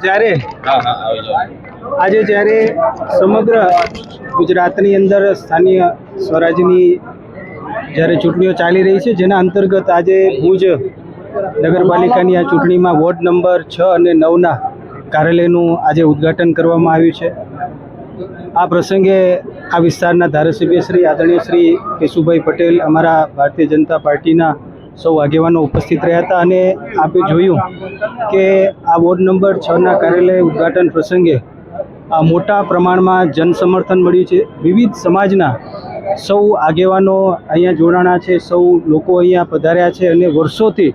જ્યારે સમગ્ર ગુજરાતની અંદર સ્થાનિય સ્વરાજની જ્યારે ચૂંટણીઓ ચાલી રહી છે, જેના અંતર્ગત આજે ભુજ નગરપાલિકાની આ ચૂંટણીમાં વોર્ડ નંબર 6 અને 9ના કાર્યાલયનું આજે ઉદ્ઘાટન કરવામાં આવ્યું છે। આ પ્રસંગે આ વિસ્તારના ધારાસભ્ય શ્રી આદરણીય શ્રી કેશુભાઈ પટેલ, અમારા ભારતીય જનતા પાર્ટીના સૌ આગેવાનો ઉપસ્થિત રહ્યા હતા અને આપે જોયું કે આ વોર્ડ નંબર 6ના કાર્યાલય ઉદ્ઘાટન પ્રસંગે મોટા પ્રમાણમાં જનસમર્થન મળ્યું છે। વિવિધ સમાજના સૌ આગેવાનો અહીંયા જોડાણા છે, સૌ લોકો અહીંયા પધાર્યા છે અને વર્ષોથી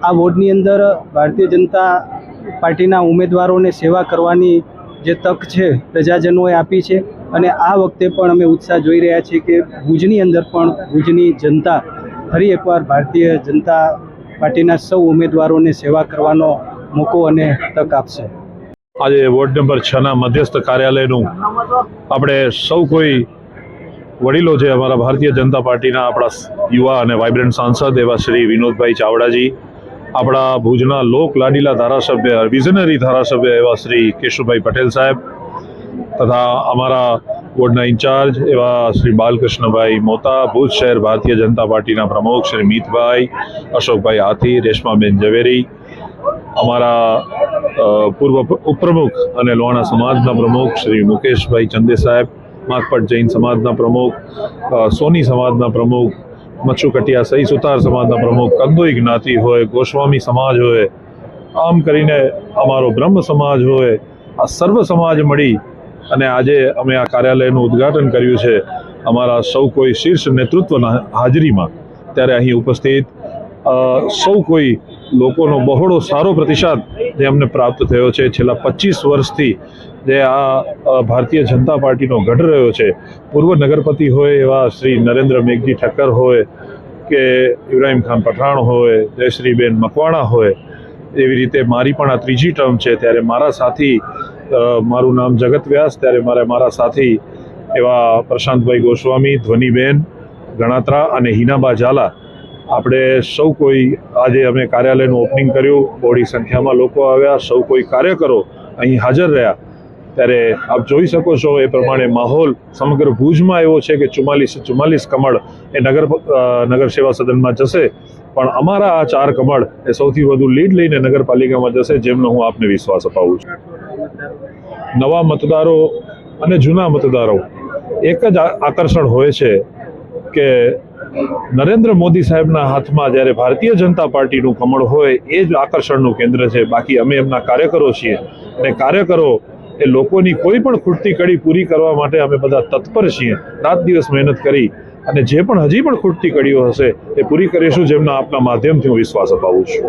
આ વોર્ડની અંદર ભારતીય જનતા પાર્ટીના ઉમેદવારોને સેવા કરવાની જે તક છે પ્રજાજનોએ આપી છે અને આ વખતે પણ અમે ઉત્સાહ જોઈ રહ્યા છીએ કે ભુજની અંદર પણ ભુજની જનતા ફરી એકવાર ભારતીય જનતા પાર્ટીના સૌ ઉમેદવારોને સેવા કરવાનો મોકો અને તક આપશે। આજે વોર્ડ નંબર 6ના મધ્યસ્થ કાર્યાલયનું આપણે સૌ કોઈ વડીલો છે, અમારા ભારતીય જનતા પાર્ટીના આપણા યુવા અને વાઇબ્રન્ટ સાંસદ એવા શ્રી વિનોદભાઈ ચાવડાજી, આપણા ભુજના લોક લાડીલા ધારાસભ્ય, વિઝનરી ધારાસભ્ય એવા શ્રી કેશુભાઈ પટેલ સાહેબ તથા અમારા વોર્ડના ઇન્ચાર્જ એવા શ્રી બાલકૃષ્ણભાઈ મોતા, ભુજ શહેર ભારતીય જનતા પાર્ટીના પ્રમુખ શ્રી મિતભાઈ, અશોકભાઈ હાથી, રેશમાબેન ઝવેરી, અમારા પૂર્વ ઉપપ્રમુખ અને લોહાણા સમાજના પ્રમુખ શ્રી મુકેશભાઈ ચંદે સાહેબ, માકપટ જૈન સમાજના પ્રમુખ, સોની સમાજના પ્રમુખ, મચ્છુ કટિયા સહી સુતાર સમાજના પ્રમુખ, કંદોઈ જ્ઞાતિ હોય, ગોસ્વામી સમાજ હોય, આમ કરીને અમારો બ્રહ્મ સમાજ હોય, આ સર્વ સમાજ મળી અને આજે અમે આ કાર્યાલયનું ઉદ્ઘાટન કર્યું છે અમારા સૌ કોઈ શીર્ષ નેતૃત્વના હાજરીમાં। ત્યારે અહીં ઉપસ્થિત સૌ કોઈ લોકોનો બહોળો સારો પ્રતિસાદ જે અમને પ્રાપ્ત થયો છે। છેલ્લા 25 વર્ષથી જે આ ભારતીય જનતા પાર્ટીનો ગઢ રહ્યો છે, પૂર્વ નગરપતિ હોય એવા શ્રી નરેન્દ્ર મેઘજી ઠક્કર હોય કે ઇબ્રાહિમ ખાન પઠાણ હોય, જયશ્રીબેન મકવાણા હોય, એવી રીતે મારી પણ આ ત્રીજી ટર્મ છે। ત્યારે મારા સાથી, મારું નામ જગત વ્યાસ, ત્યારે મારા સાથી એવા પ્રશાંતભાઈ ગોસ્વામી, ધ્વનિબેન ગણાત્રા અને હિનાબા ઝાલા, આપણે સૌ કોઈ આજે અમે કાર્યાલયનું ઓપનિંગ કર્યું, બહોળી સંખ્યામાં લોકો આવ્યા, સૌ કોઈ કાર્યકરો અહીં હાજર રહ્યા। ત્યારે આપ જોઈ શકો છો એ પ્રમાણે માહોલ સમગ્ર ભુજમાં એવો છે કે 44 કમળ એ નગર સેવા સદનમાં જશે, પણ અમારા આ 4 કમળ એ સૌથી વધુ લીડ લઈને નગરપાલિકામાં જશે, જેમનો હું આપને વિશ્વાસ અપાવું છું। નવા મતદારો અને જૂના મતદારો એક જ આકર્ષણ હોય છે કે નરેન્દ્ર મોદી સાહેબના હાથમાં જ્યારે ભારતીય જનતા પાર્ટીનું કમળ હોય એ જ આકર્ષણનું કેન્દ્ર છે। બાકી અમે એમના કાર્યકરો છીએ અને કાર્યકરો એ લોકોની કોઈ પણ ખૂટતી કડી પૂરી કરવા માટે અમે બધા તત્પર છીએ। રાત દિવસ મહેનત કરી અને જે પણ હજી પણ ખૂટતી કડીઓ હશે એ પૂરી કરીશું, જેમના આપના માધ્યમથી હું વિશ્વાસ અપાવું છું।